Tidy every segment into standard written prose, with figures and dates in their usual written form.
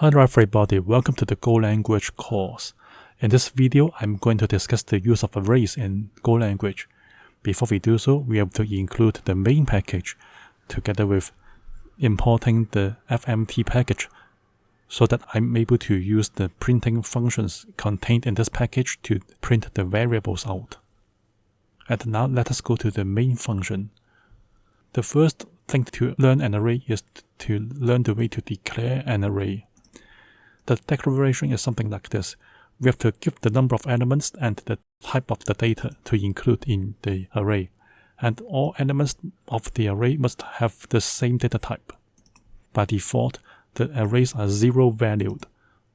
Hello everybody, welcome to the Go language course. In this video, I'm going to discuss the use of arrays in Go language. Before we do so, we have to include the main package together with importing the fmt package so that I'm able to use the printing functions contained in this package to print the variables out. And now let us go to the main function. The first thing to learn an array is to learn the way to declare an array. The declaration is something like this. We have to give the number of elements and the type of the data to include in the array. And all elements of the array must have the same data type. By default, the arrays are zero valued.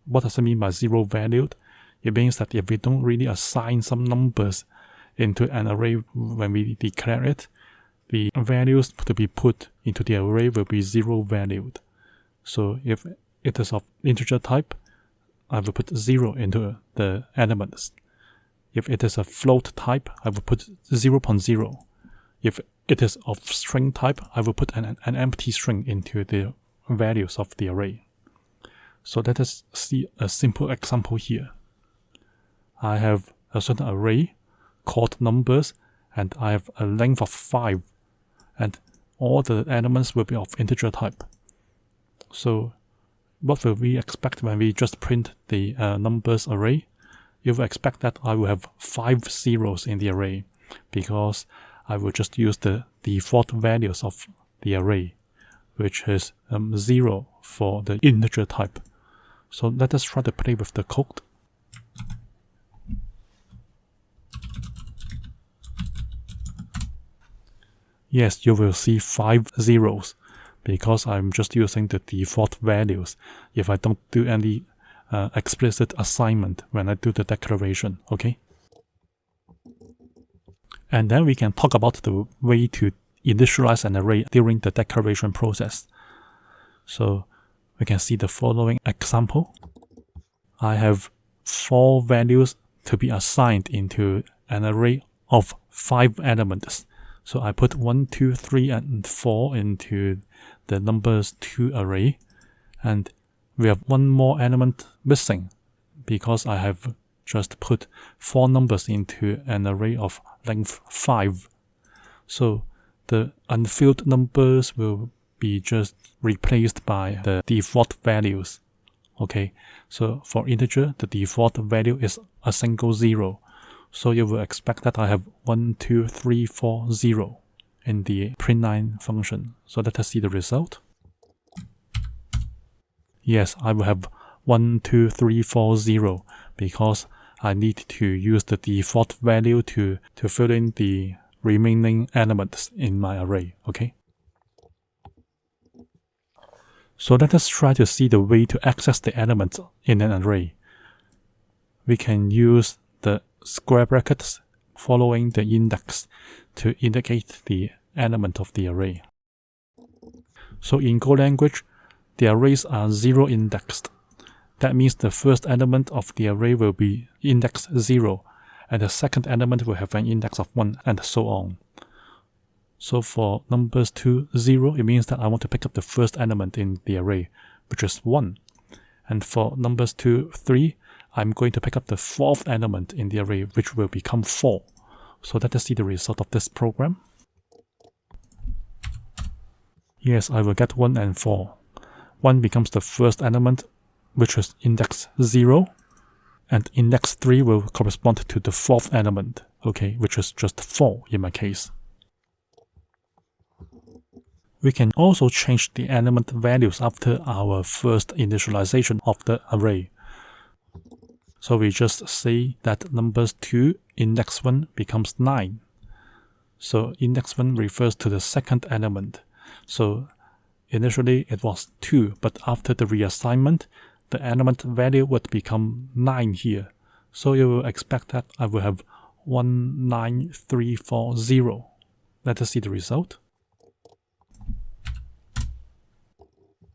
What does it mean by zero valued? It means that if we don't really assign some numbers into an array when we declare it, the values to be put into the array will be zero valued. So if it is of integer type, I will put 0 into the elements. If it is a float type, I will put 0.0. If it is of string type, I will put an empty string into the values of the array. So let us see a simple example here. I have a certain array called numbers, and I have a length of 5, and all the elements will be of integer type. So what will we expect when we just print the numbers array? You will expect that I will have 5 zeros in the array because I will just use the default values of the array, which is 0 for the integer type. So let us try to play with the code. Yes, you will see 5 zeros, because I'm just using the default values if I don't do any explicit assignment when I do the declaration, okay? And then we can talk about the way to initialize an array during the declaration process. So we can see the following example. I have 4 values to be assigned into an array of 5 elements. So I put 1, 2, 3, and 4 into the numbers 2 array, and we have one more element missing because I have just put 4 numbers into an array of length 5. So the unfilled numbers will be just replaced by the default values. Okay, so for integer, the default value is a single 0. So you will expect that I have 1, 2, 3, 4, 0 in the printline function. So let us see the result. Yes, I will have 1, 2, 3, 4, 0 because I need to use the default value to fill in the remaining elements in my array. Okay. So let us try to see the way to access the elements in an array. We can use the square brackets following the index to indicate the element of the array. So in Go language, the arrays are 0 indexed. That means the first element of the array will be index 0, and the second element will have an index of 1, and so on. So for numbers 2, 0, it means that I want to pick up the first element in the array, which is 1. And for numbers 2, 3, I'm going to pick up the 4th element in the array, which will become 4. So let us see the result of this program. Yes, I will get 1 and 4. 1 becomes the first element, which is index 0, and index 3 will correspond to the 4th element, okay, which is just 4 in my case. We can also change the element values after our first initialization of the array. So we just say that numbers 2 index 1 becomes 9. So index 1 refers to the second element. So initially it was 2, but after the reassignment, the element value would become 9 here. So you will expect that I will have 19340. Let us see the result.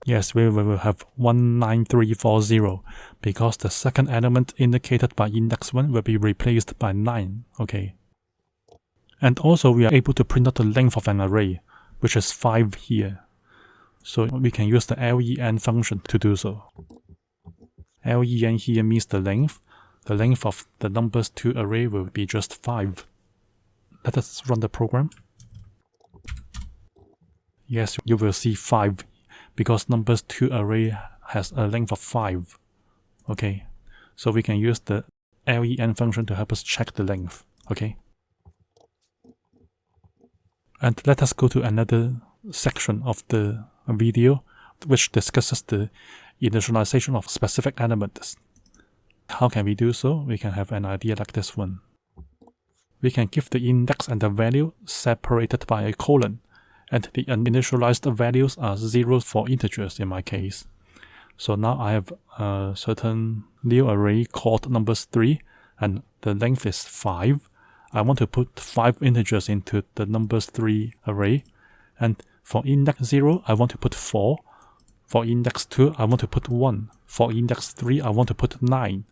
Yes, we will have 19340 because the second element indicated by index 1 will be replaced by 9, okay. And also we are able to print out the length of an array, which is 5 here. So we can use the len function to do so. len here means the length. The length of the numbers 2 array will be just 5. Let us run the program. Yes, you will see 5 because numbers 2 array has a length of 5. Okay, so we can use the len function to help us check the length. Okay, and let us go to another section of the video which discusses the initialization of specific elements. How can we do so? We can have an idea like this one. We can give the index and the value separated by a colon, and the initialized values are zeros for integers in my case. So now I have a certain new array called numbers 3, and the length is 5. I want to put 5 integers into the numbers 3 array, and for index 0 I want to put 4. For index 2 I want to put 1. For index 3 I want to put 9.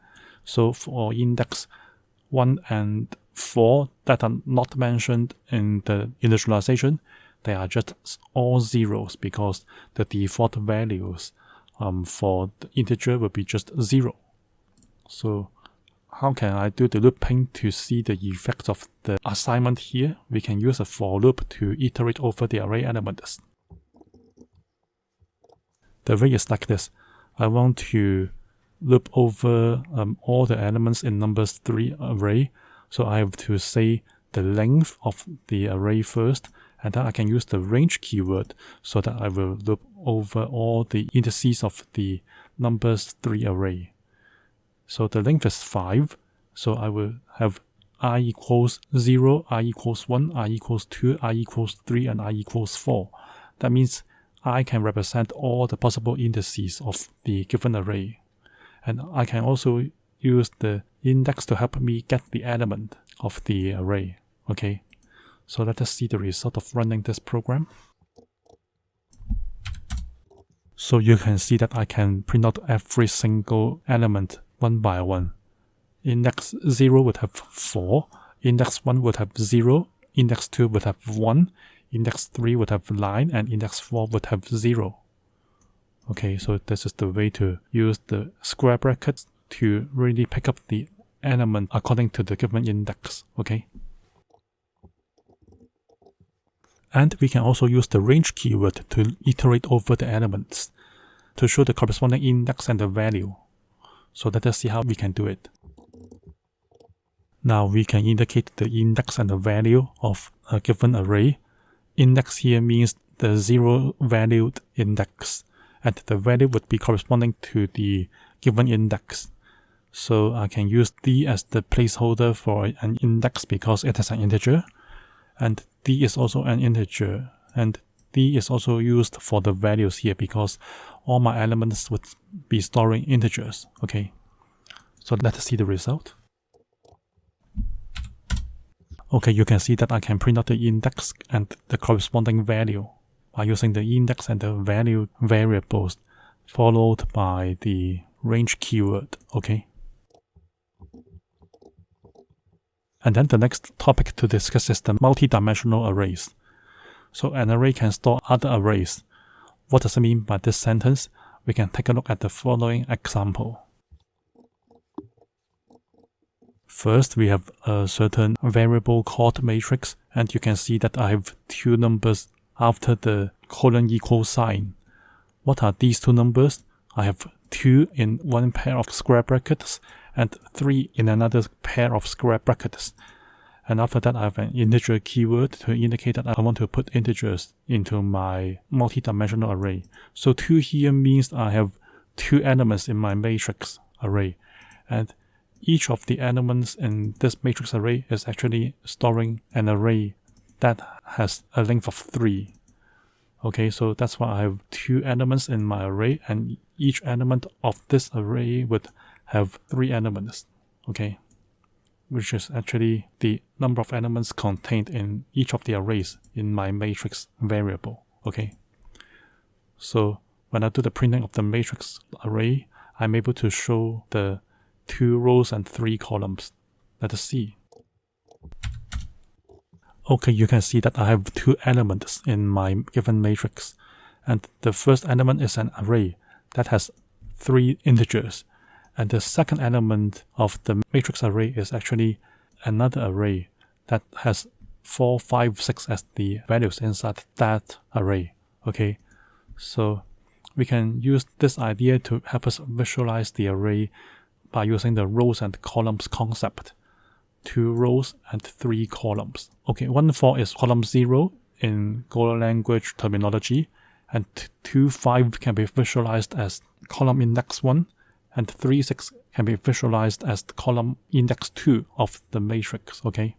So for index 1 and 4 that are not mentioned in the initialization, they are just all zeros because the default values for the integer will be just 0. So how can I do the looping to see the effects of the assignment here? We can use a for loop to iterate over the array elements. The way is like this. I want to loop over all the elements in numbers 3 array. So I have to say the length of the array first, and then I can use the range keyword so that I will loop over all the indices of the numbers 3 array. So the length is 5, so I will have I equals 0, I equals 1, I equals 2, I equals 3, and I equals 4. That means I can represent all the possible indices of the given array. And I can also use the index to help me get the element of the array. Okay, so let us see the result of running this program. So you can see that I can print out every single element one by one. Index 0 would have 4, index 1 would have 0, index 2 would have 1, index 3 would have 9, and index 4 would have 0. Okay, so this is the way to use the square brackets to really pick up the element according to the given index. Okay. And we can also use the range keyword to iterate over the elements to show the corresponding index and the value. So let us see how we can do it. Now we can indicate the index and the value of a given array. Index here means the 0 valued index, and the value would be corresponding to the given index. So I can use D as the placeholder for an index because it is an integer, and D is also an integer, and D is also used for the values here because all my elements would be storing integers. Okay, so let us see the result. Okay, you can see that I can print out the index and the corresponding value by using the index and the value variables followed by the range keyword. Okay. And then the next topic to discuss is the multi-dimensional arrays. So an array can store other arrays. What does it mean by this sentence? We can take a look at the following example. First, we have a certain variable called matrix, and you can see that I have 2 numbers after the colon equal sign. What are these 2 numbers? I have 2 in one pair of square brackets and 3 in another pair of square brackets. And after that, I have an integer keyword to indicate that I want to put integers into my multi-dimensional array. So 2 here means I have 2 elements in my matrix array, and each of the elements in this matrix array is actually storing an array that has a length of 3. Okay, so that's why I have 2 elements in my array, and each element of this array would have 3 elements. Okay, which is actually the number of elements contained in each of the arrays in my matrix variable. Okay, so when I do the printing of the matrix array, I'm able to show the 2 rows and 3 columns. Let us see. Okay, you can see that I have 2 elements in my given matrix, and the first element is an array that has 3 integers, And the second element of the matrix array is actually another array that has 4, 5, 6 as the values inside that array. Okay, so we can use this idea to help us visualize the array by using the rows and columns concept. 2 rows and 3 columns. Okay, 1, 4 is column 0 in Golang language terminology, and 2, 5 can be visualized as column index 1, and 3, 6 can be visualized as the column index 2 of the matrix. Okay,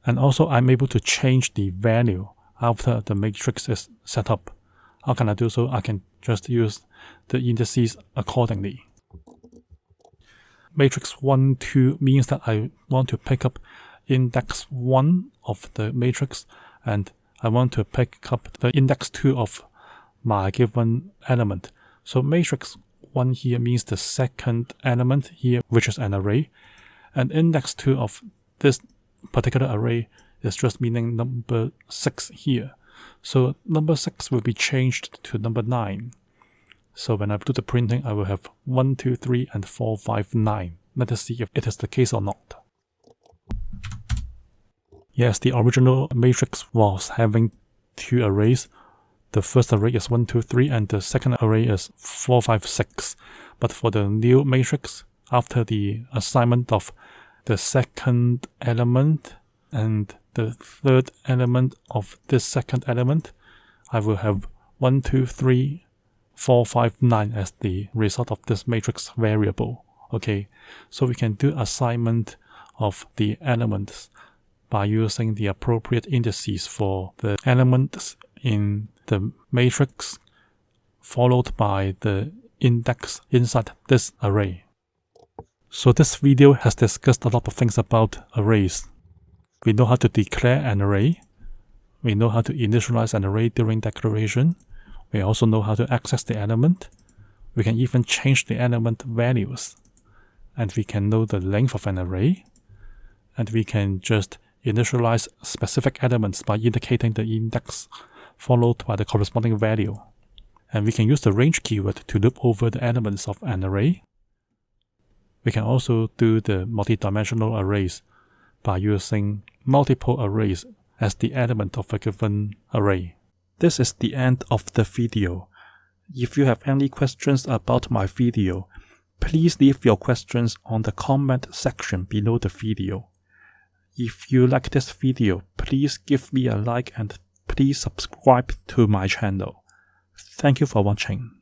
and also I'm able to change the value after the matrix is set up. How can I do so? I can just use the indices accordingly. Matrix 1, 2 means that I want to pick up index 1 of the matrix, and I want to pick up the index 2 of my given element. So matrix 1 here means the second element here, which is an array, and index 2 of this particular array is just meaning number 6 here. So number 6 will be changed to number 9. So when I do the printing, I will have 1, 2, 3, and 4, 5, 9. Let us see if it is the case or not. Yes, the original matrix was having 2 arrays. The first array is 1, 2, 3, and the second array is 4, 5, 6. But for the new matrix, after the assignment of the second element and the third element of this second element, I will have 1, 2, 3, 4, 5, 9 as the result of this matrix variable. Okay, so we can do assignment of the elements by using the appropriate indices for the elements in the matrix, followed by the index inside this array. So this video has discussed a lot of things about arrays. We know how to declare an array. We know how to initialize an array during declaration. We also know how to access the element. We can even change the element values. And we can know the length of an array. And we can just initialize specific elements by indicating the index followed by the corresponding value. And we can use the range keyword to loop over the elements of an array. We can also do the multi-dimensional arrays by using multiple arrays as the element of a given array. This is the end of the video. If you have any questions about my video, please leave your questions on the comment section below the video. If you like this video, please give me a like and please subscribe to my channel. Thank you for watching.